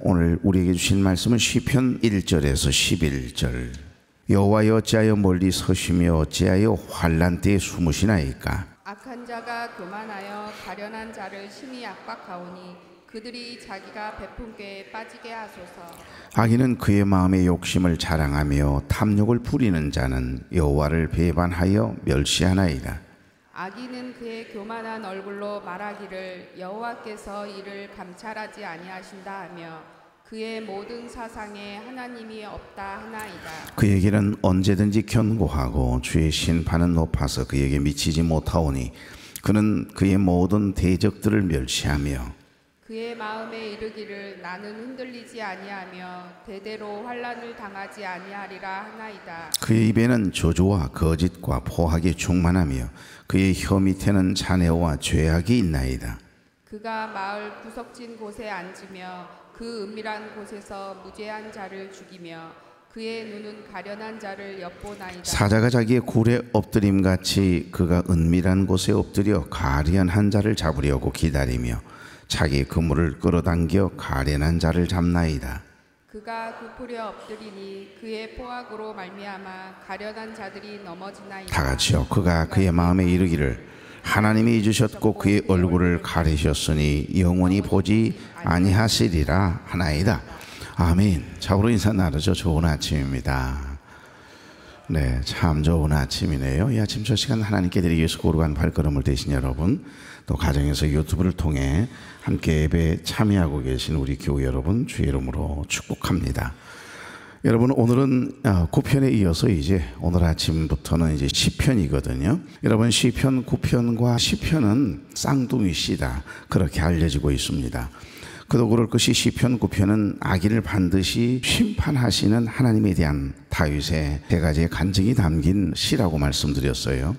오늘 우리에게 주신 말씀은 시편 1절에서 11절. 여호와여 어찌하여 멀리 서시며 어찌하여 환난 때에 숨으시나이까. 악한 자가 교만하여 가련한 자를 심히 압박하오니 그들이 자기가 베푼 꾀에 빠지게 하소서. 악인은 그의 마음의 욕심을 자랑하며 탐욕을 부리는 자는 여호와를 배반하여 멸시하나이다. 악인은 그의 교만한 얼굴로 말하기를 여호와께서 이를 감찰하지 아니하신다 하며 그의 모든 사상에 하나님이 없다 하나이다. 그에게는 언제든지 견고하고 주의 심판은 높아서 그에게 미치지 못하오니 그는 그의 모든 대적들을 멸시하며 그의 마음에 이르기를 나는 흔들리지 아니하며 대대로 환난을 당하지 아니하리라 하나이다. 그의 입에는 저주와 거짓과 포악이 충만하며 그의 혀 밑에는 잔해와 죄악이 있나이다. 그가 마을 구석진 곳에 앉으며 그 은밀한 곳에서 무죄한 자를 죽이며 그의 눈은 가련한 자를 엿보나이다. 사자가 자기의 굴에 엎드림같이 그가 은밀한 곳에 엎드려 가련한 자를 잡으려고 기다리며 자기 그물을 끌어당겨 가련한 자를 잡나이다. 그가 굽으려 엎드리니 그의 포악으로 말미암아 가련한 자들이 넘어지나이다. 다 같이요. 그가 그의 마음에 이르기를 하나님이 잊으셨고 그의 얼굴을 가리셨으니 영원히 보지 아니하시리라 하나이다. 아멘. 자우로 인사 나누죠. 좋은 아침입니다. 네, 참 좋은 아침이네요. 이 아침 저 시간 하나님께 드리기 위해서 고루한 발걸음을 되신 여러분, 또 가정에서 유튜브를 통해 함께 예배에 참여하고 계신 우리 교우 여러분 주의 이름으로 축복합니다. 여러분, 오늘은 9편에 이어서 이제 오늘 아침부터는 이제 시편이거든요. 여러분, 시편 9편과 시편은 쌍둥이시다 그렇게 알려지고 있습니다. 그도 그럴 것이 시편 9편은 악인을 반드시 심판하시는 하나님에 대한 다윗의 세 가지의 간증이 담긴 시라고 말씀드렸어요.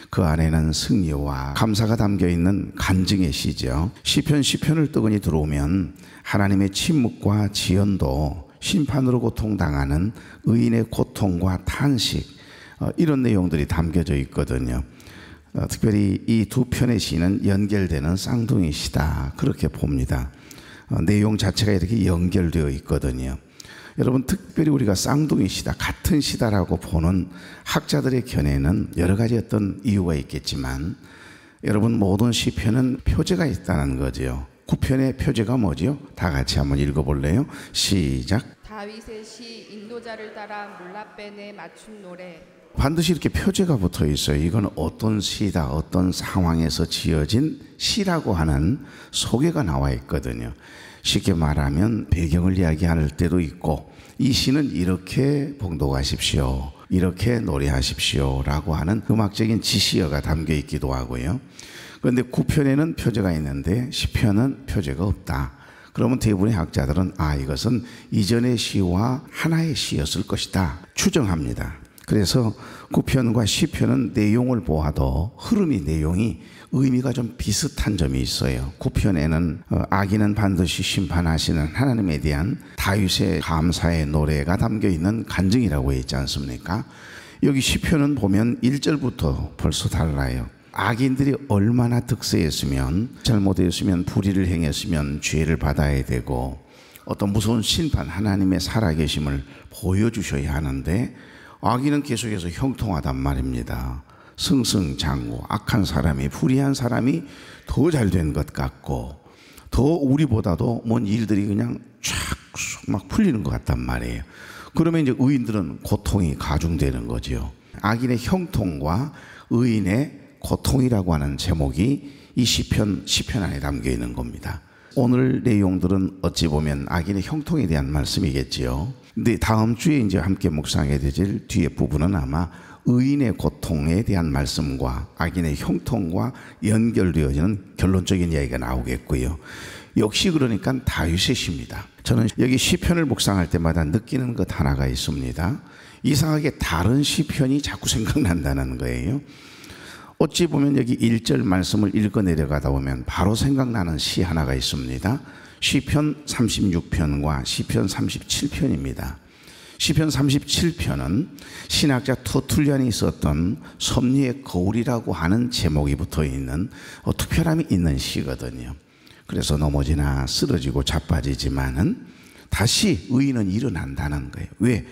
그 안에는 승리와 감사가 담겨있는 간증의 시죠. 시편을 뜨거니 들어오면 하나님의 침묵과 지연도, 심판으로 고통당하는 의인의 고통과 탄식, 이런 내용들이 담겨져 있거든요. 특별히 이 두 편의 시는 연결되는 쌍둥이 시다 그렇게 봅니다. 내용 자체가 이렇게 연결되어 있거든요. 여러분, 특별히 우리가 쌍둥이 시다, 같은 시다라고 보는 학자들의 견해는 여러 가지 어떤 이유가 있겠지만, 여러분, 모든 시편은 표제가 있다는 거죠. 9편의 표제가 뭐죠? 다 같이 한번 읽어볼래요? 시작. 다윗의 시 인도자를 따라 물라벤에 맞춘 노래. 반드시 이렇게 표제가 붙어 있어요. 이건 어떤 시다, 어떤 상황에서 지어진 시라고 하는 소개가 나와 있거든요. 쉽게 말하면 배경을 이야기할 때도 있고, 이 시는 이렇게 봉독하십시오, 이렇게 노래하십시오 라고 하는 음악적인 지시어가 담겨 있기도 하고요. 그런데 9편에는 표제가 있는데 10편은 표제가 없다. 그러면 대부분의 학자들은 이것은 이전의 시와 하나의 시였을 것이다 추정합니다. 그래서 9편과 10편은 내용을 보아도 내용이 의미가 좀 비슷한 점이 있어요. 9편에는 악인은 반드시 심판하시는 하나님에 대한 다윗의 감사의 노래가 담겨있는 간증이라고 했지 않습니까? 여기 10편은 보면 1절부터 벌써 달라요. 악인들이 얼마나 득세했으면, 잘못했으면, 불의를 행했으면 죄를 받아야 되고 어떤 무서운 심판, 하나님의 살아계심을 보여주셔야 하는데 악인은 계속해서 형통하단 말입니다. 승승장구, 악한 사람이, 불의한 사람이 더 잘된 것 같고 더 우리보다도 뭔 일들이 그냥 쫙 막 풀리는 것 같단 말이에요. 그러면 이제 의인들은 고통이 가중되는 거죠. 악인의 형통과 의인의 고통이라고 하는 제목이 이 시편 안에 담겨 있는 겁니다. 오늘 내용들은 어찌 보면 악인의 형통에 대한 말씀이겠지요. 근데 다음 주에 이제 함께 묵상하게 되질 뒤에 부분은 아마 의인의 고통에 대한 말씀과 악인의 형통과 연결되어지는 결론적인 이야기가 나오겠고요. 역시 그러니까 다윗의 시입니다. 저는 여기 시편을 묵상할 때마다 느끼는 것 하나가 있습니다. 이상하게 다른 시편이 자꾸 생각난다는 거예요. 어찌 보면 여기 1절 말씀을 읽어 내려가다 보면 바로 생각나는 시 하나가 있습니다. 시편 36편과 시편 37편입니다. 시편 37편은 신학자 터툴리안이 썼던 섭리의 거울이라고 하는 제목이 붙어 있는 특별함이 있는 시거든요. 그래서 넘어지나 쓰러지고 자빠지지만은 다시 의인은 일어난다는 거예요. 왜?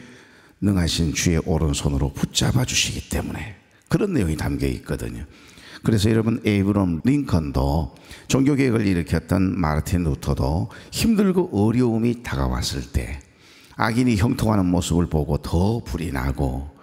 능하신 주의 오른손으로 붙잡아 주시기 때문에. 그런 내용이 담겨 있거든요. 그래서 여러분, 에이브럼 링컨도 종교개혁을 일으켰던 마르틴 루터도 힘들고 어려움이 다가왔을 때 악인이 형통하는 모습을 보고 더 불이 나고,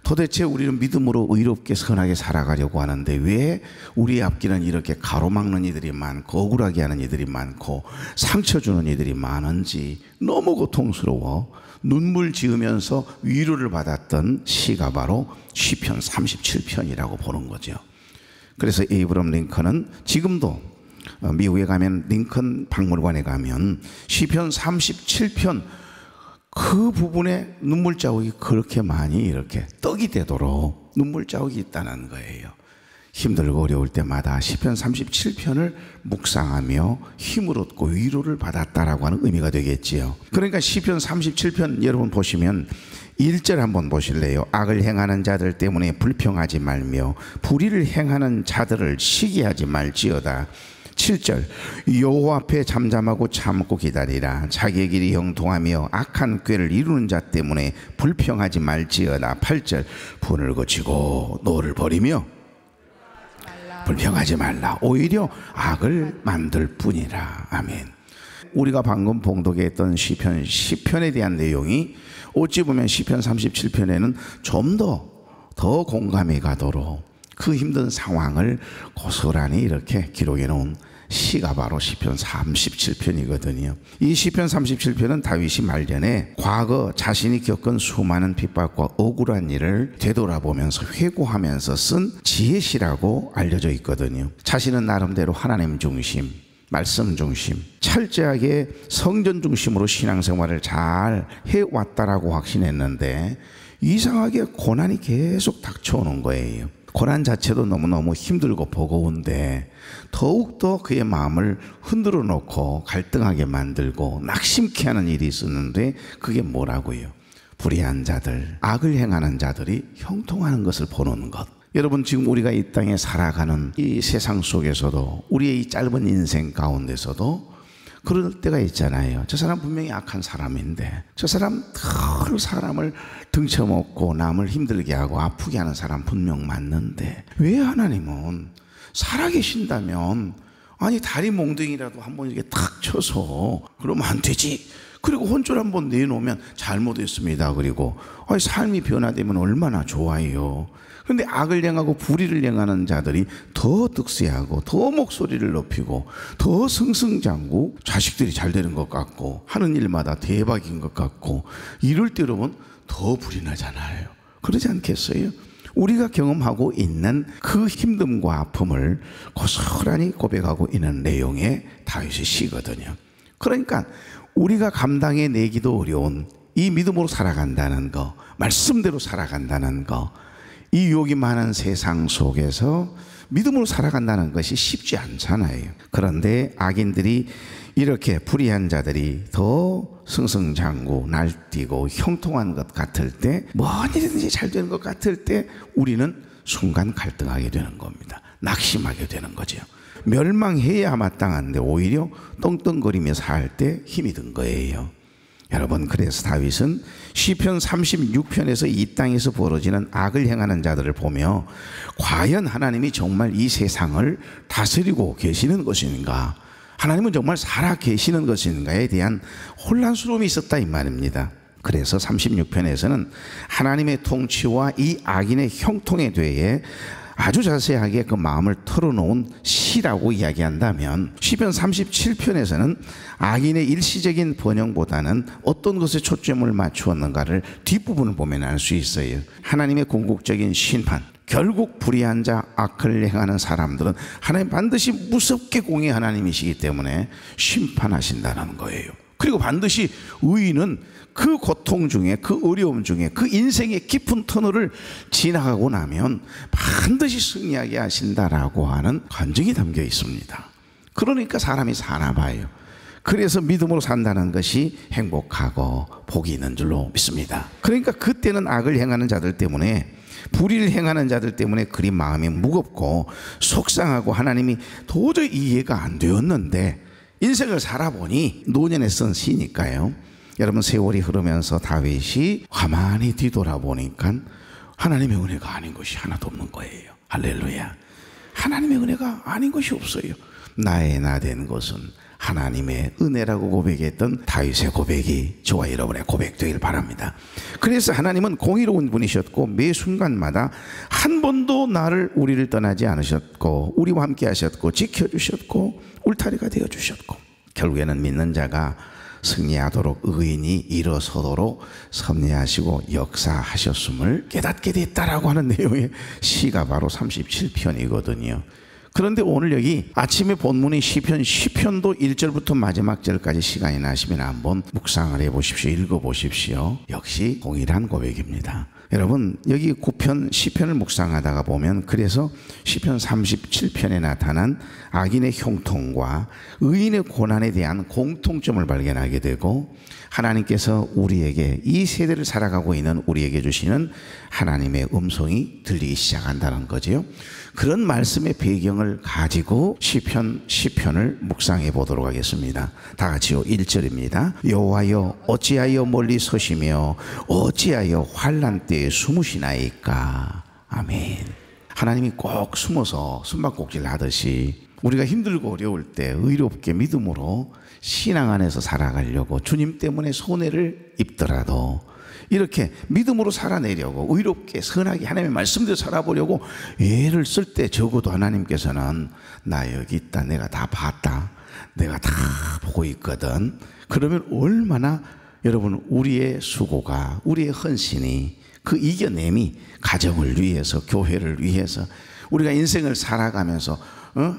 도대체 우리는 믿음으로 의롭게 선하게 살아가려고 하는데 왜 우리 앞길은 이렇게 가로막는 이들이 많고 억울하게 하는 이들이 많고 상처 주는 이들이 많은지 너무 고통스러워 눈물 지으면서 위로를 받았던 시가 바로 시편 37편이라고 보는 거죠. 그래서 에이브럼 링컨은 지금도 미국에 가면 링컨 박물관에 가면 시편 37편 그 부분에 눈물 자국이 그렇게 많이 이렇게 떡이 되도록 눈물 자국이 있다는 거예요. 힘들고 어려울 때마다 시편 37편을 묵상하며 힘을 얻고 위로를 받았다라고 하는 의미가 되겠지요. 그러니까 시편 37편 여러분 보시면 1절 한번 보실래요? 악을 행하는 자들 때문에 불평하지 말며 불의를 행하는 자들을 시기하지 말지어다. 7절 여호와 앞에 잠잠하고 참고 기다리라. 자기의 길이 형통하며 악한 꾀를 이루는 자 때문에 불평하지 말지어다. 8절 분을 거치고 노를 버리며 불평하지 말라. 오히려 악을 만들 뿐이라. 아멘. 우리가 방금 봉독했던 시편 10편에 대한 내용이 어찌 보면 시편 37편에는 좀 더 공감이 가도록 그 힘든 상황을 고스란히 이렇게 기록해 놓은 시가 바로 시편 37편이거든요. 이 시편 37편은 다윗이 말년에 과거 자신이 겪은 수많은 핍박과 억울한 일을 되돌아보면서 회고하면서 쓴 지혜시라고 알려져 있거든요. 자신은 나름대로 하나님 중심, 말씀 중심, 철저하게 성전 중심으로 신앙생활을 잘 해왔다라고 확신했는데 이상하게 고난이 계속 닥쳐오는 거예요. 고난 자체도 너무너무 힘들고 버거운데 더욱더 그의 마음을 흔들어 놓고 갈등하게 만들고 낙심케 하는 일이 있었는데 그게 뭐라고요? 불의한 자들, 악을 행하는 자들이 형통하는 것을 보는 것. 여러분, 지금 우리가 이 땅에 살아가는 이 세상 속에서도 우리의 이 짧은 인생 가운데서도 그럴 때가 있잖아요. 저 사람 분명히 악한 사람인데 저 사람 늘 사람을 등쳐먹고 남을 힘들게 하고 아프게 하는 사람 분명 맞는데 왜 하나님은 살아계신다면 아니 다리 몽둥이라도 한번 이렇게 탁 쳐서 그러면 안 되지. 그리고 혼쭐 한번 내놓으면 잘못했습니다. 그리고 아니 삶이 변화되면 얼마나 좋아요. 그런데 악을 행하고 불의를 행하는 자들이 더 득세하고 더 목소리를 높이고 더 승승장구 자식들이 잘 되는 것 같고 하는 일마다 대박인 것 같고 이럴 때 여러분 더 불이 나잖아요. 그러지 않겠어요? 우리가 경험하고 있는 그 힘듦과 아픔을 고스란히 고백하고 있는 내용의 다윗의 시거든요. 그러니까 우리가 감당해 내기도 어려운 이 믿음으로 살아간다는 거, 말씀대로 살아간다는 거, 이 유혹이 많은 세상 속에서 믿음으로 살아간다는 것이 쉽지 않잖아요. 그런데 악인들이 이렇게 불의한 자들이 더 승승장구 날뛰고 형통한 것 같을 때, 뭐든지 잘 되는 것 같을 때 우리는 순간 갈등하게 되는 겁니다. 낙심하게 되는 거죠. 멸망해야 마땅한데 오히려 떵떵거리며 살 때 힘이 든 거예요. 여러분, 그래서 다윗은 시편 36편에서 이 땅에서 벌어지는 악을 행하는 자들을 보며 과연 하나님이 정말 이 세상을 다스리고 계시는 것인가, 하나님은 정말 살아 계시는 것인가에 대한 혼란스러움이 있었다 이 말입니다. 그래서 36편에서는 하나님의 통치와 이 악인의 형통에 대해 아주 자세하게 그 마음을 털어놓은 시라고 이야기한다면, 시편 37편에서는 악인의 일시적인 번영보다는 어떤 것에 초점을 맞추었는가를 뒷부분을 보면 알 수 있어요. 하나님의 궁극적인 심판, 결국 불의한 자, 악을 행하는 사람들은 하나님 반드시 무섭게 공의 하나님이시기 때문에 심판하신다는 거예요. 그리고 반드시 의인은 그 고통 중에, 그 어려움 중에, 그 인생의 깊은 터널을 지나가고 나면 반드시 승리하게 하신다라고 하는 간증이 담겨 있습니다. 그러니까 사람이 사나 봐요. 그래서 믿음으로 산다는 것이 행복하고 복이 있는 줄로 믿습니다. 그러니까 그때는 악을 행하는 자들 때문에, 불의를 행하는 자들 때문에 그리 마음이 무겁고 속상하고 하나님이 도저히 이해가 안 되었는데 인생을 살아보니, 노년에 쓴 시니까요, 여러분, 세월이 흐르면서 다윗이 가만히 뒤돌아보니까 하나님의 은혜가 아닌 것이 하나도 없는 거예요. 할렐루야. 하나님의 은혜가 아닌 것이 없어요. 나의 나 된 것은 하나님의 은혜라고 고백했던 다윗의 고백이 저와 여러분의 고백되길 바랍니다. 그래서 하나님은 공의로운 분이셨고 매 순간마다 한 번도 우리를 떠나지 않으셨고 우리와 함께 하셨고 지켜주셨고 울타리가 되어주셨고 결국에는 믿는 자가 승리하도록 의인이 일어서도록 섭리하시고 역사하셨음을 깨닫게 됐다라고 하는 내용의 시가 바로 37편이거든요. 그런데 오늘 여기 아침에 본문인 시편 10편도 1절부터 마지막 절까지 시간이 나시면 한번 묵상을 해보십시오. 읽어보십시오. 역시 동일한 고백입니다. 여러분, 여기 9편 10편을 묵상하다가 보면 그래서 시편 37편에 나타난 악인의 형통과 의인의 고난에 대한 공통점을 발견하게 되고 하나님께서 우리에게 이 세대를 살아가고 있는 우리에게 주시는 하나님의 음성이 들리기 시작한다는 거지요. 그런 말씀의 배경을 가지고 시편 10편을 묵상해 보도록 하겠습니다. 다 같이요. 1절입니다. 여호와여 어찌하여 멀리 서시며 어찌하여 환난 때에 숨으시나이까. 아멘. 하나님이 꼭 숨어서 숨바꼭질 하듯이 우리가 힘들고 어려울 때 의롭게 믿음으로 신앙 안에서 살아가려고 주님 때문에 손해를 입더라도 이렇게 믿음으로 살아내려고 의롭게 선하게 하나님의 말씀대로 살아보려고 애를 쓸 때 적어도 하나님께서는 나 여기 있다, 내가 다 봤다, 내가 다 보고 있거든. 그러면 얼마나 여러분 우리의 수고가, 우리의 헌신이, 그 이겨냄이 가정을 위해서, 교회를 위해서 우리가 인생을 살아가면서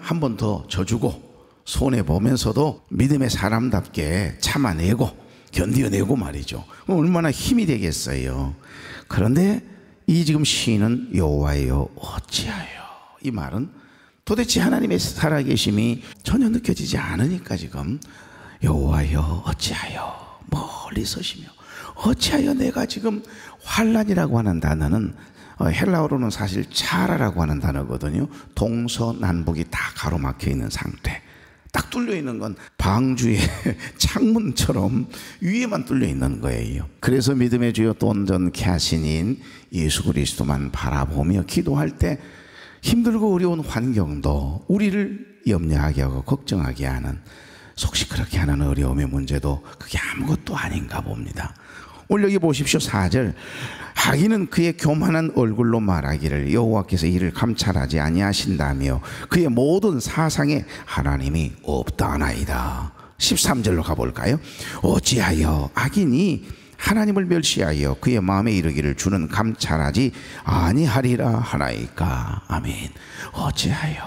한 번 더 져주고 손해보면서도 믿음의 사람답게 참아내고 견디어내고 말이죠. 얼마나 힘이 되겠어요. 그런데 이 지금 시인은 여호와여 어찌하여, 이 말은 도대체 하나님의 살아계심이 전혀 느껴지지 않으니까 지금 여호와여 어찌하여 멀리 서시며, 어찌하여 내가 지금 환란이라고 하는 단어는 헬라어로는 사실 차라라고 하는 단어거든요. 동서남북이 다 가로막혀 있는 상태, 딱 뚫려 있는 건 방주의 창문처럼 위에만 뚫려 있는 거예요. 그래서 믿음의 주여 또 온전케 하시닌 예수 그리스도만 바라보며 기도할 때 힘들고 어려운 환경도 우리를 염려하게 하고 걱정하게 하는, 속 시끄럽게 하는 어려움의 문제도 그게 아무것도 아닌가 봅니다. 오늘 여기 보십시오. 4절. 악인은 그의 교만한 얼굴로 말하기를 여호와께서 이를 감찰하지 아니하신다며 그의 모든 사상에 하나님이 없다나이다. 13절로 가볼까요? 어찌하여 악인이 하나님을 멸시하여 그의 마음에 이르기를 주는 감찰하지 아니하리라 하나이까. 아멘. 어찌하여.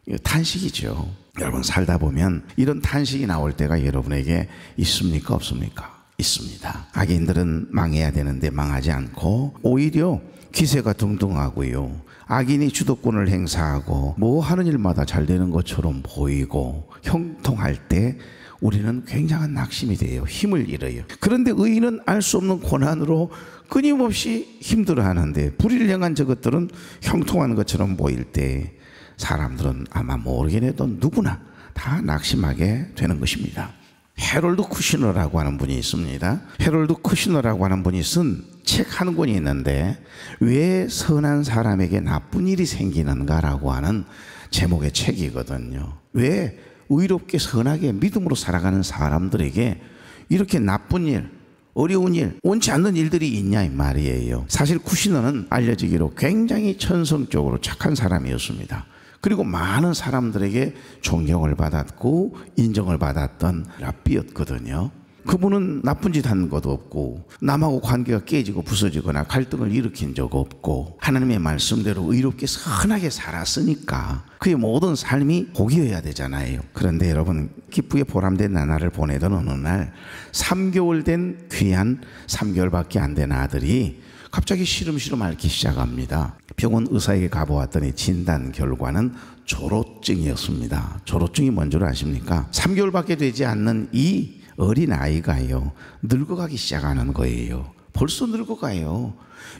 이거 탄식이죠. 여러분, 살다 보면 이런 탄식이 나올 때가 여러분에게 있습니까, 없습니까? 있습니다. 악인들은 망해야 되는데 망하지 않고 오히려 기세가 등등하고요, 악인이 주도권을 행사하고 뭐 하는 일마다 잘 되는 것처럼 보이고 형통할 때 우리는 굉장한 낙심이 돼요. 힘을 잃어요. 그런데 의인은 알 수 없는 고난으로 끊임없이 힘들어하는데 불의를 향한 저것들은 형통한 것처럼 보일 때 사람들은 아마 모르긴 해도 누구나 다 낙심하게 되는 것입니다. 해롤드 쿠시너라고 하는 분이 있습니다. 해롤드 쿠시너라고 하는 분이 쓴 책 한 권이 있는데 왜 선한 사람에게 나쁜 일이 생기는가라고 하는 제목의 책이거든요. 왜 의롭게 선하게 믿음으로 살아가는 사람들에게 이렇게 나쁜 일, 어려운 일, 원치 않는 일들이 있냐 이 말이에요. 사실 쿠시너는 알려지기로 굉장히 천성적으로 착한 사람이었습니다. 그리고 많은 사람들에게 존경을 받았고 인정을 받았던 랍비였거든요. 그분은 나쁜 짓 한 것도 없고 남하고 관계가 깨지고 부서지거나 갈등을 일으킨 적 없고 하나님의 말씀대로 의롭게 선하게 살았으니까 그의 모든 삶이 복이어야 되잖아요. 그런데 여러분, 기쁘게 보람된 나날을 보내던 어느 날 3개월 된 귀한 3개월밖에 안 된 아들이 갑자기 시름시름 앓기 시작합니다. 병원 의사에게 가보았더니 진단 결과는 조로증이었습니다. 조로증이 뭔 줄 아십니까? 3개월밖에 되지 않는 이 어린 아이가요, 늙어가기 시작하는 거예요. 벌써 늙어가요.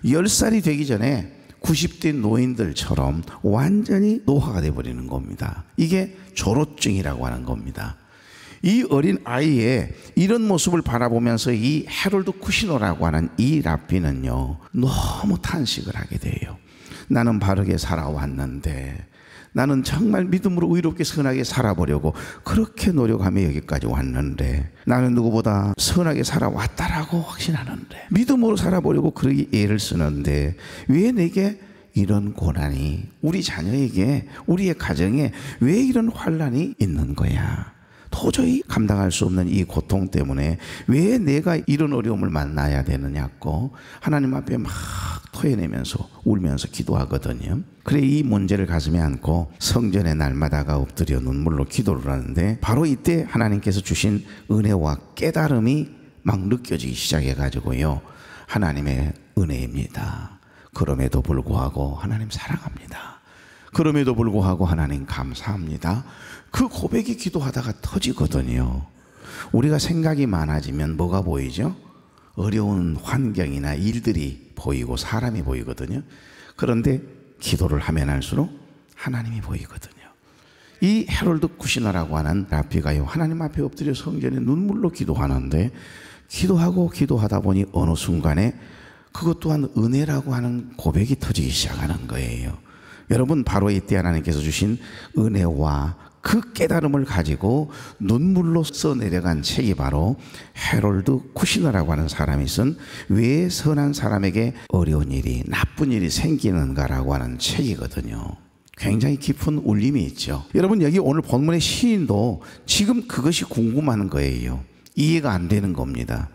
10살이 되기 전에 90대 노인들처럼 완전히 노화가 돼버리는 겁니다. 이게 조로증이라고 하는 겁니다. 이 어린 아이의 이런 모습을 바라보면서 이 헤롤드 쿠시노라고 하는 이 랍비는요, 너무 탄식을 하게 돼요. 나는 바르게 살아왔는데, 나는 정말 믿음으로 의롭게 선하게 살아보려고 그렇게 노력하며 여기까지 왔는데, 나는 누구보다 선하게 살아왔다라고 확신하는데, 믿음으로 살아보려고 그렇게 애를 쓰는데 왜 내게 이런 고난이, 우리 자녀에게, 우리의 가정에 왜 이런 환난이 있는 거야? 도저히 감당할 수 없는 이 고통 때문에 왜 내가 이런 어려움을 만나야 되느냐고 하나님 앞에 막 토해내면서 울면서 기도하거든요. 그래 이 문제를 가슴에 안고 성전에 날마다가 엎드려 눈물로 기도를 하는데, 바로 이때 하나님께서 주신 은혜와 깨달음이 막 느껴지기 시작해가지고요, 하나님의 은혜입니다. 그럼에도 불구하고 하나님 사랑합니다. 그럼에도 불구하고 하나님 감사합니다. 그 고백이 기도하다가 터지거든요. 우리가 생각이 많아지면 뭐가 보이죠? 어려운 환경이나 일들이 보이고 사람이 보이거든요. 그런데 기도를 하면 할수록 하나님이 보이거든요. 이 헤롤드 쿠시너라고 하는 랍비가요, 하나님 앞에 엎드려 성전에 눈물로 기도하는데, 기도하고 기도하다 보니 어느 순간에 그것 또한 은혜라고 하는 고백이 터지기 시작하는 거예요. 여러분, 바로 이때 하나님께서 주신 은혜와 그 깨달음을 가지고 눈물로 써내려간 책이 바로 헤롤드 쿠시너라고 하는 사람이 쓴 왜 선한 사람에게 어려운 일이, 나쁜 일이 생기는가라고 하는 책이거든요. 굉장히 깊은 울림이 있죠. 여러분, 여기 오늘 본문의 시인도 지금 그것이 궁금한 거예요. 이해가 안 되는 겁니다.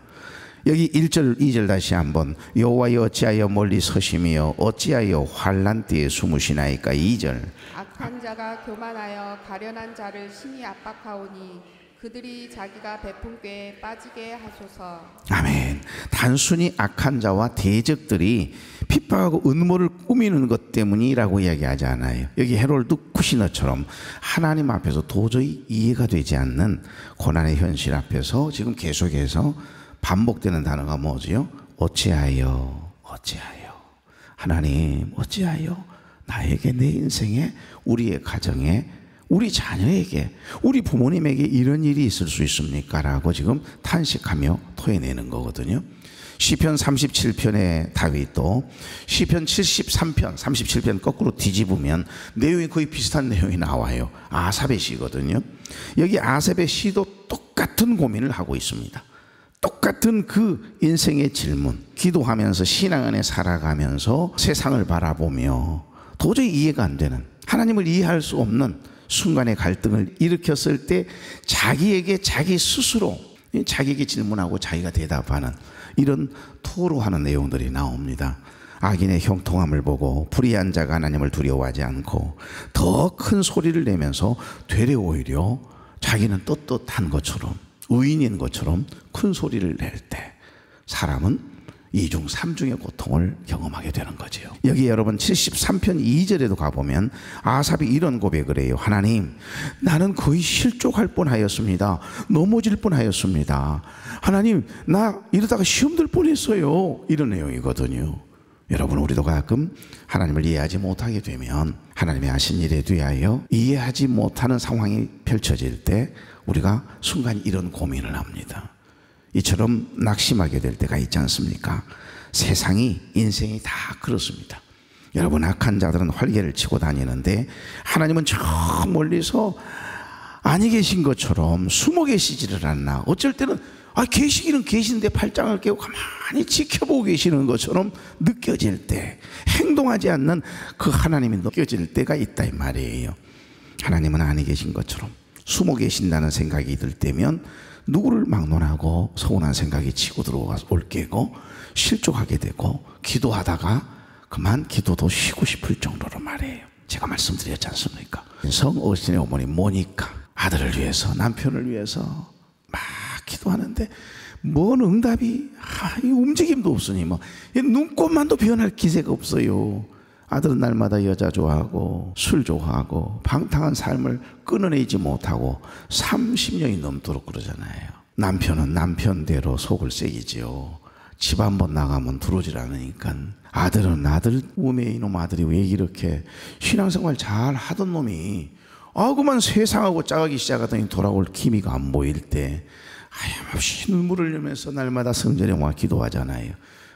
여기 1절 2절 다시 한번, 여호와여 어찌하여 멀리 서심이여 어찌하여 환난 때에 숨으시나이까. 2절, 악한 자가 교만하여 가련한 자를 심히 압박하오니 그들이 자기가 베푼 꾀에 빠지게 하소서. 아멘. 단순히 악한 자와 대적들이 핍박하고 음모를 꾸미는 것 때문이라고 이야기하지 않아요. 여기 헤롤드 쿠시너처럼 하나님 앞에서 도저히 이해가 되지 않는 고난의 현실 앞에서 지금 계속해서 반복되는 단어가 뭐지요? 어찌하여, 어찌하여. 하나님, 어찌하여 나에게, 내 인생에, 우리의 가정에, 우리 자녀에게, 우리 부모님에게 이런 일이 있을 수 있습니까? 라고 지금 탄식하며 토해내는 거거든요. 시편 37편의 다윗도 시편 73편, 37편 거꾸로 뒤집으면 내용이 거의 비슷한 내용이 나와요. 아삽의 시거든요. 여기 아삽의 시도 똑같은 고민을 하고 있습니다. 똑같은 그 인생의 질문, 기도하면서 신앙 안에 살아가면서 세상을 바라보며 도저히 이해가 안 되는, 하나님을 이해할 수 없는 순간의 갈등을 일으켰을 때 자기에게 자기 스스로 자기에게 질문하고 자기가 대답하는 이런 토로하는 내용들이 나옵니다. 악인의 형통함을 보고 불의한 자가 하나님을 두려워하지 않고 더 큰 소리를 내면서 되레 오히려 자기는 떳떳한 것처럼, 의인인 것처럼 큰 소리를 낼 때 사람은 이중 삼중의 고통을 경험하게 되는 거죠. 여기 여러분 73편 2절에도 가보면 아삽이 이런 고백을 해요. 하나님, 나는 거의 실족할 뻔하였습니다. 넘어질 뻔하였습니다. 하나님, 나 이러다가 시험 들 뻔했어요. 이런 내용이거든요. 여러분, 우리도 가끔 하나님을 이해하지 못하게 되면 하나님이 하신 일에 대하여 이해하지 못하는 상황이 펼쳐질 때 우리가 순간 이런 고민을 합니다. 이처럼 낙심하게 될 때가 있지 않습니까? 세상이, 인생이 다 그렇습니다. 여러분, 악한 자들은 활개를 치고 다니는데 하나님은 저 멀리서 아니 계신 것처럼 숨어 계시지를 않나. 어쩔 때는 계시기는 계신데 팔짱을 끼고 가만히 지켜보고 계시는 것처럼 느껴질 때, 행동하지 않는 그 하나님이 느껴질 때가 있다 이 말이에요. 하나님은 아니 계신 것처럼 숨어 계신다는 생각이 들 때면 누구를 막론하고 서운한 생각이 치고 들어와서 올게고 실족하게 되고 기도하다가 그만 기도도 쉬고 싶을 정도로 말이에요. 제가 말씀드렸지 않습니까? 성어신의 어머니 모니카 아들을 위해서, 남편을 위해서 막 기도하는데 뭔 응답이, 움직임도 없으니 뭐 눈꽃만도 변할 기세가 없어요. 아들은 날마다 여자 좋아하고 술 좋아하고 방탕한 삶을 끊어내지 못하고 30년이 넘도록 그러잖아요. 남편은 남편대로 속을 새기지요. 집 한번 나가면 들어오질 않으니까. 아들은 아들, 우매 이놈 아들이 왜 이렇게 신앙생활 잘 하던 놈이 그만 세상하고 짜가기 시작하더니 돌아올 기미가 안 보일 때 하염없이 눈물을 흘리면서 날마다 성전에 와 기도하잖아요.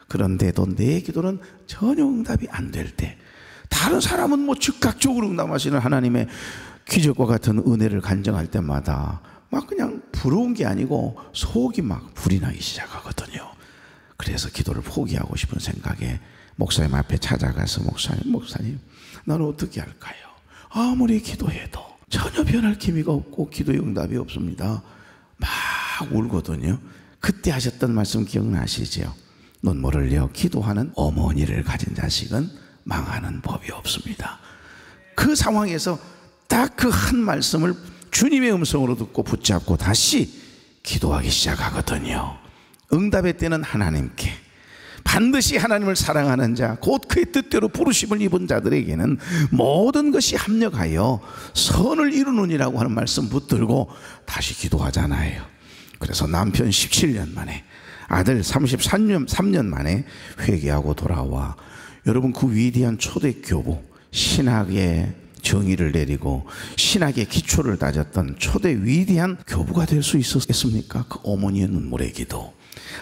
그런데도 내 기도는 전혀 응답이 안 될 때, 다른 사람은 뭐 즉각적으로 응답하시는 하나님의 기적과 같은 은혜를 간증할 때마다 막 그냥 부러운 게 아니고 속이 막 불이 나기 시작하거든요. 그래서 기도를 포기하고 싶은 생각에 목사님 앞에 찾아가서 목사님 나는 어떻게 할까요? 아무리 기도해도 전혀 변할 기미가 없고 기도의 응답이 없습니다. 막 울거든요. 그때 하셨던 말씀 기억나시죠? 눈물을 흘려 기도하는 어머니를 가진 자식은 망하는 법이 없습니다. 그 상황에서 딱 그 한 말씀을 주님의 음성으로 듣고 붙잡고 다시 기도하기 시작하거든요. 응답의 때는 하나님께, 반드시 하나님을 사랑하는 자, 곧 그의 뜻대로 부르심을 입은 자들에게는 모든 것이 합력하여 선을 이루느니라고 하는 말씀 붙들고 다시 기도하잖아요. 그래서 남편 17년 만에, 아들 33년 만에 회개하고 돌아와, 여러분 그 위대한 초대 교부, 신학의 정의를 내리고 신학의 기초를 다졌던 초대 위대한 교부가 될 수 있었겠습니까? 그 어머니의 눈물의 기도,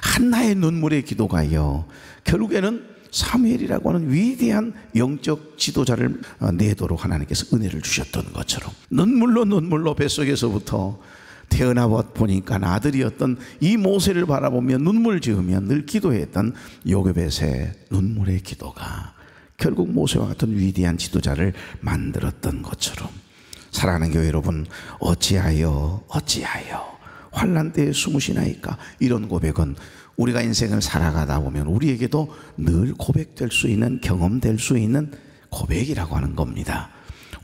한나의 눈물의 기도가요, 결국에는 사무엘이라고 하는 위대한 영적 지도자를 내도록 하나님께서 은혜를 주셨던 것처럼 눈물로 뱃속에서부터 태어나 보니까 아들이었던 이 모세를 바라보며 눈물 지으며 늘 기도했던 요게벳의 눈물의 기도가 결국 모세와 같은 위대한 지도자를 만들었던 것처럼, 사랑하는 교회 여러분, 어찌하여 환난 때에 숨으시나이까, 이런 고백은 우리가 인생을 살아가다 보면 우리에게도 늘 고백될 수 있는, 경험될 수 있는 고백이라고 하는 겁니다.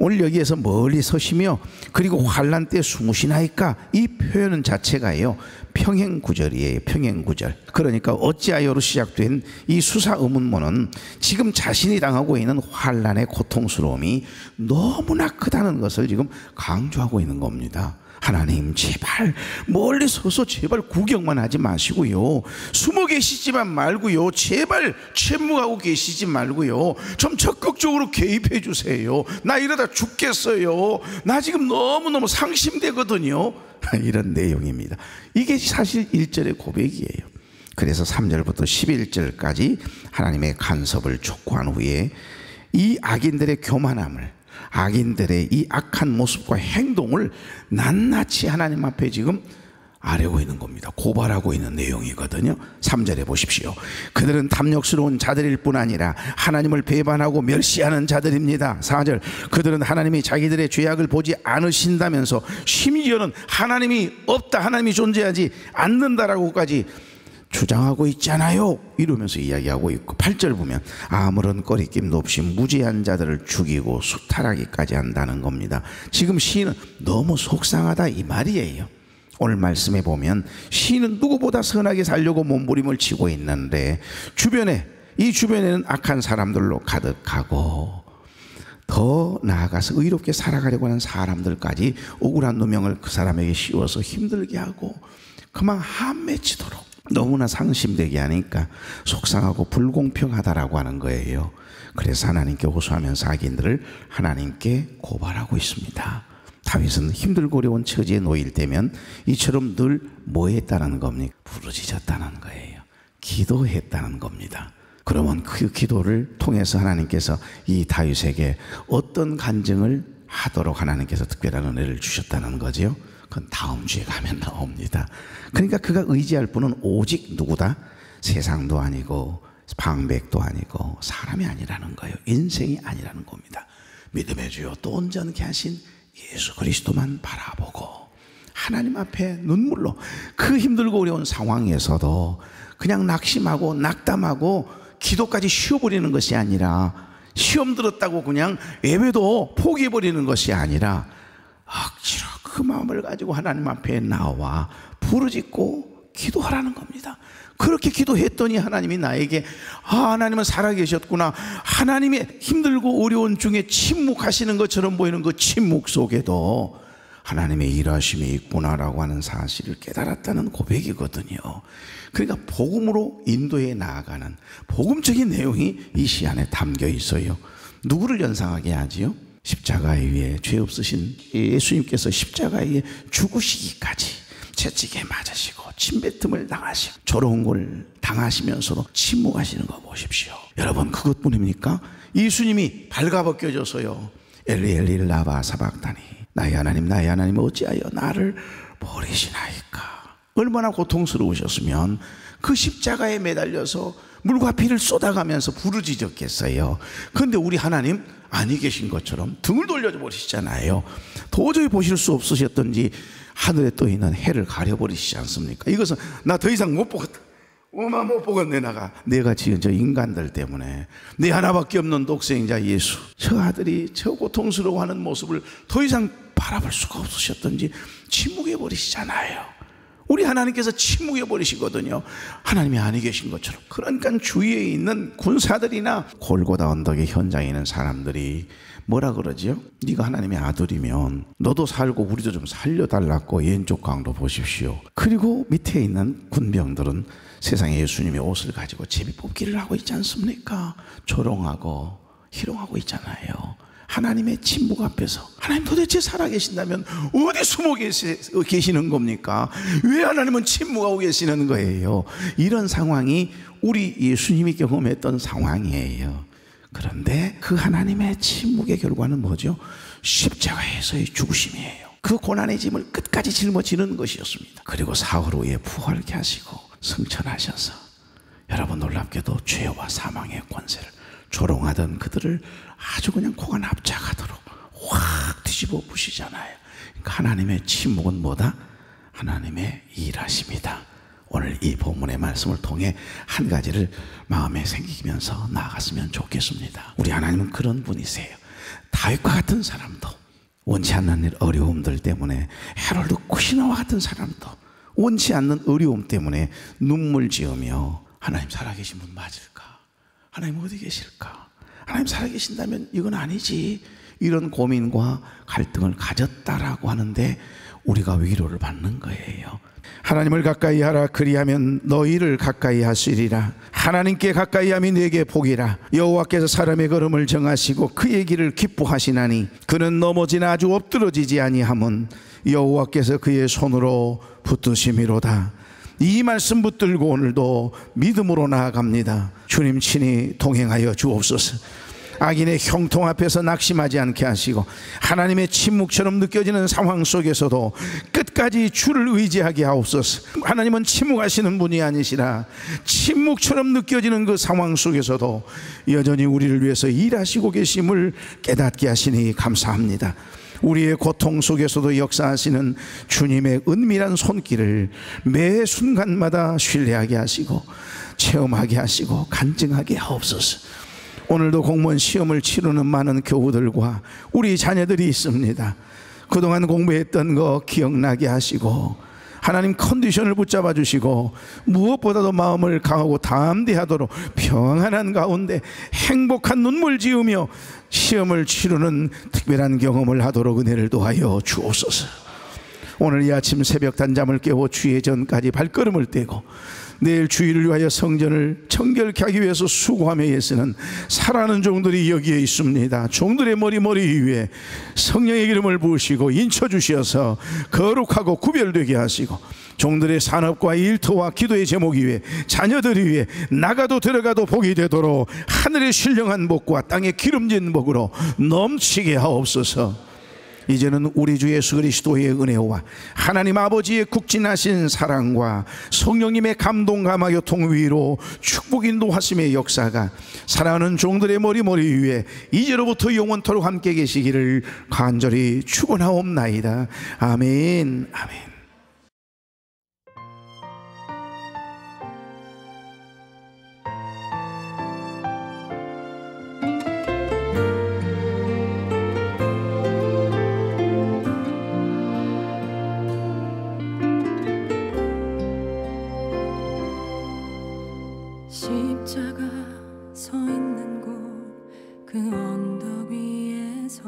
오늘 여기에서 멀리 서시며 그리고 환난 때 숨으시나이까, 이 표현 자체가요 평행구절이에요. 평행구절. 그러니까 어찌하여로 시작된 이 수사 의문문은 지금 자신이 당하고 있는 환난의 고통스러움이 너무나 크다는 것을 지금 강조하고 있는 겁니다. 하나님 제발 멀리 서서 제발 구경만 하지 마시고요, 숨어 계시지만 말고요, 제발 침묵하고 계시지 말고요, 좀 적극적으로 개입해 주세요. 나 이러다 죽겠어요. 나 지금 너무너무 상심되거든요. 이런 내용입니다. 이게 사실 1절의 고백이에요. 그래서 3절부터 11절까지 하나님의 간섭을 촉구한 후에 이 악인들의 교만함을, 악인들의 이 악한 모습과 행동을 낱낱이 하나님 앞에 지금 아뢰고 있는 겁니다. 고발하고 있는 내용이거든요. 3절에 보십시오. 그들은 탐욕스러운 자들일 뿐 아니라 하나님을 배반하고 멸시하는 자들입니다. 4절, 그들은 하나님이 자기들의 죄악을 보지 않으신다면서 심지어는 하나님이 없다, 하나님이 존재하지 않는다라고까지 주장하고 있잖아요, 이러면서 이야기하고 있고, 8절 보면 아무런 꺼리낌도 없이 무죄한 자들을 죽이고 수탈하기까지 한다는 겁니다. 지금 시인은 너무 속상하다 이 말이에요. 오늘 말씀에 보면 시인은 누구보다 선하게 살려고 몸부림을 치고 있는데 주변에는 악한 사람들로 가득하고, 더 나아가서 의롭게 살아가려고 하는 사람들까지 억울한 누명을 그 사람에게 씌워서 힘들게 하고 그만 한 맺히도록 너무나 상심되게 하니까 속상하고 불공평하다라고 하는 거예요. 그래서 하나님께 호소하면서 악인들을 하나님께 고발하고 있습니다. 다윗은 힘들고 어려운 처지에 놓일 때면 이처럼 늘 뭐 했다는 겁니까? 부르짖었다는 거예요. 기도했다는 겁니다. 그러면 그 기도를 통해서 하나님께서 이 다윗에게 어떤 간증을 하도록 하나님께서 특별한 은혜를 주셨다는 거죠. 그건 다음 주에 가면 나옵니다. 그러니까 그가 의지할 분은 오직 누구다? 세상도 아니고 방백도 아니고 사람이 아니라는 거예요. 인생이 아니라는 겁니다. 믿음의 주요 또 온전케 하신 예수 그리스도만 바라보고 하나님 앞에 눈물로, 그 힘들고 어려운 상황에서도 그냥 낙심하고 낙담하고 기도까지 쉬어버리는 것이 아니라, 시험 들었다고 그냥 예배도 포기해버리는 것이 아니라 억지로 그 마음을 가지고 하나님 앞에 나와 부르짖고 기도하라는 겁니다. 그렇게 기도했더니 하나님이 나에게 하나님은 살아계셨구나, 하나님의 힘들고 어려운 중에 침묵하시는 것처럼 보이는 그 침묵 속에도 하나님의 일하심이 있구나라고 하는 사실을 깨달았다는 고백이거든요. 그러니까 복음으로 인도해 나아가는 복음적인 내용이 이 시 안에 담겨 있어요. 누구를 연상하게 하지요? 십자가에 위해 죄 없으신 예수님께서 십자가에 죽으시기까지 채찍에 맞으시고 침뱉음을 당하시고 조롱 걸 당하시면서도 침묵하시는 거 보십시오. 여러분, 그것뿐입니까? 예수님이 발가벗겨져서요, 엘리 엘리 라마 사박다니, 나의 하나님 어찌하여 나를 버리시나이까. 얼마나 고통스러우셨으면 그 십자가에 매달려서 물과 피를 쏟아가면서 부르짖었겠어요. 그런데 우리 하나님 아니 계신 것처럼 등을 돌려버리시잖아요. 도저히 보실 수 없으셨던지 하늘에 떠 있는 해를 가려버리시지 않습니까? 이것은 나 더 이상 못 보겠다, 어마 못 보겠네. 내가 지은 저 인간들 때문에, 내 하나밖에 없는 독생자 예수, 저 아들이 저 고통스러워하는 모습을 더 이상 바라볼 수가 없으셨던지 침묵해 버리시잖아요. 우리 하나님께서 침묵해 버리시거든요. 하나님이 아니 계신 것처럼. 그러니까 주위에 있는 군사들이나 골고다 언덕의 현장에 있는 사람들이 뭐라 그러지요? 네가 하나님의 아들이면 너도 살고 우리도 좀 살려달라고 왼쪽 강도 보십시오. 그리고 밑에 있는 군병들은 세상에 예수님의 옷을 가지고 제비뽑기를 하고 있지 않습니까? 조롱하고 희롱하고 있잖아요. 하나님의 침묵 앞에서 하나님 도대체 살아계신다면 어디 숨어 계시는 겁니까? 왜 하나님은 침묵하고 계시는 거예요? 이런 상황이 우리 예수님이 경험했던 상황이에요. 그런데 그 하나님의 침묵의 결과는 뭐죠? 십자가에서의 죽으심이에요. 그 고난의 짐을 끝까지 짊어지는 것이었습니다. 그리고 사흘 후에 부활케 하시고 승천하셔서 여러분, 놀랍게도 죄와 사망의 권세를 조롱하던 그들을 아주 그냥 코가 납작하도록 확 뒤집어 부시잖아요. 그러니까 하나님의 침묵은 뭐다? 하나님의 일하십니다. 오늘 이 본문의 말씀을 통해 한 가지를 마음에 생기면서 나아갔으면 좋겠습니다. 우리 하나님은 그런 분이세요. 다윗과 같은 사람도, 원치 않는 어려움들 때문에 헤롯 쿠시나와 같은 사람도 원치 않는 어려움 때문에 눈물 지으며 하나님 살아계신 분 맞을까? 하나님 어디 계실까? 하나님 살아계신다면 이건 아니지, 이런 고민과 갈등을 가졌다라고 하는데 우리가 위로를 받는 거예요. 하나님을 가까이 하라. 그리하면 너희를 가까이 하시리라. 하나님께 가까이 함이 내게 복이라. 여호와께서 사람의 걸음을 정하시고 그의 길을 기뻐하시나니 그는 넘어지나 아주 엎드러지지 아니함은 여호와께서 그의 손으로 붙드심이로다. 이 말씀 붙들고 오늘도 믿음으로 나아갑니다. 주님 친히 동행하여 주옵소서. 악인의 형통 앞에서 낙심하지 않게 하시고 하나님의 침묵처럼 느껴지는 상황 속에서도 끝까지 주를 의지하게 하옵소서. 하나님은 침묵하시는 분이 아니시라 침묵처럼 느껴지는 그 상황 속에서도 여전히 우리를 위해서 일하시고 계심을 깨닫게 하시니 감사합니다. 우리의 고통 속에서도 역사하시는 주님의 은밀한 손길을 매 순간마다 신뢰하게 하시고 체험하게 하시고 간증하게 하옵소서. 오늘도 공무원 시험을 치르는 많은 교우들과 우리 자녀들이 있습니다. 그동안 공부했던 거 기억나게 하시고 하나님 컨디션을 붙잡아 주시고 무엇보다도 마음을 강하고 담대하도록 평안한 가운데 행복한 눈물 지으며 시험을 치르는 특별한 경험을 하도록 은혜를 도하여 주옵소서. 오늘 이 아침 새벽 단잠을 깨워 주의 전까지 발걸음을 떼고 내일 주일을 위하여 성전을 청결케 하기 위해서 수고하며 애쓰는 사랑하는 종들이 여기에 있습니다. 종들의 머리 위에 성령의 기름을 부으시고 인쳐주셔서 거룩하고 구별되게 하시고 종들의 산업과 일터와 기도의 제목이 위해 자녀들이 위해 나가도 들어가도 복이 되도록 하늘의 신령한 복과 땅의 기름진 복으로 넘치게 하옵소서. 이제는 우리 주 예수 그리스도의 은혜와 하나님 아버지의 국진하신 사랑과 성령님의 감동 감화 교통 위로 축복 인도하심의 역사가 사랑하는 종들의 머리 위에 이제로부터 영원토록 함께 계시기를 간절히 축원하옵나이다. 아멘. 아멘. 십자가 서 있는 곳 그 언덕 위에서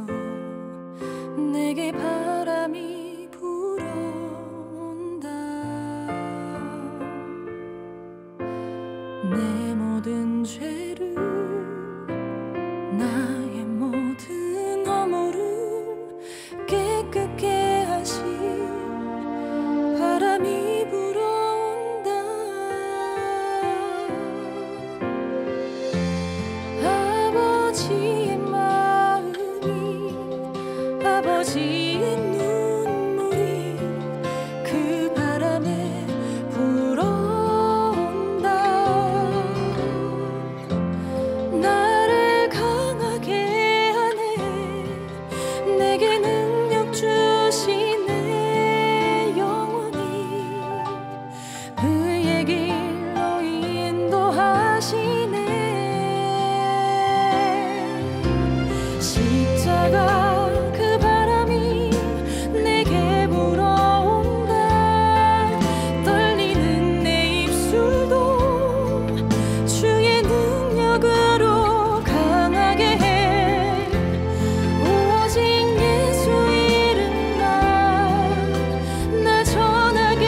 내게 바람이 불어온다. 내 모든 죄를 나의 모든 허물 바람이 불어온다. 아버지의 마음이 아버지의 눈물이 그 바람에 불어온다. 나를 강하게 하네. 내게 능력 주시네. 영원히 그의 길로 인도하시네. 십자가 그 바람이 내게 불어온다. 떨리는 내 입술도 주의 능력으로 강하게 해. 오직 예수 이름만 나 전하게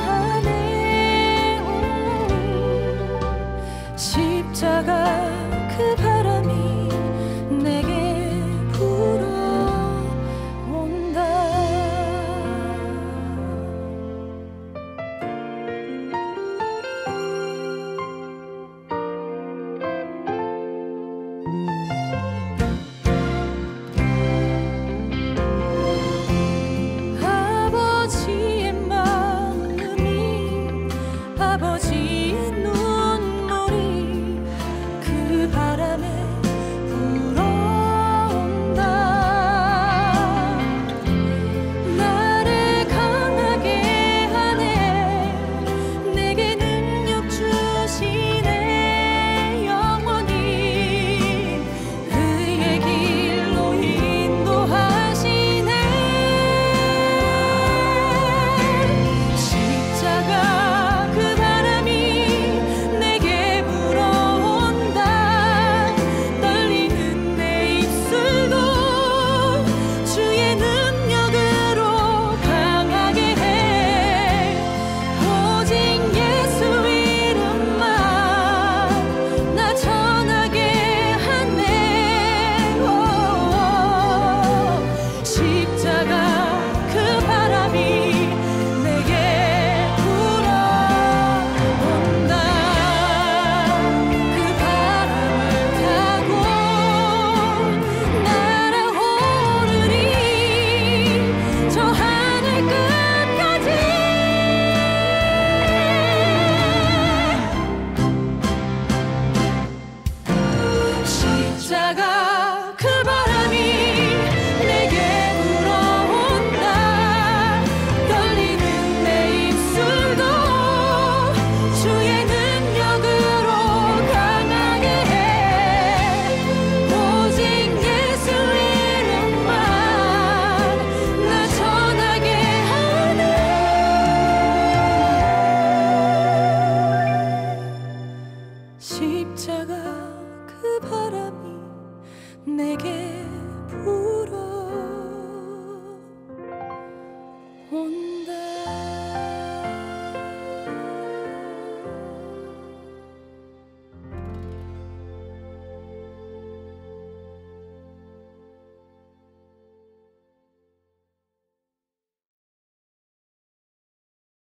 하네. 십자가 그 바람이 내게 불어온다. 아버지의 마음이 아버지의 눈물이 그 바람에 불어온다. 나를 강하게 하네. 내게 능력 주시네. 영원히 그의 길로 인도하시네. 십자가 그 바람이 내게 불어온다. 떨리는 내 입술도 주의 능력으로 강하게 해. 오직 예수 이름만 나 전하게 하네. 십자가 그 바람이 내게 불어온다. 그 바람을 타고 날아오르리 저 하늘 끝까지. 십자가 그 바람이 내게 불어온다. 떨리는 내 입술도 주의 능력으로 강하게 해. 오직 예수 이름만 나 전하게 하네. 십자가 그 바람이 내게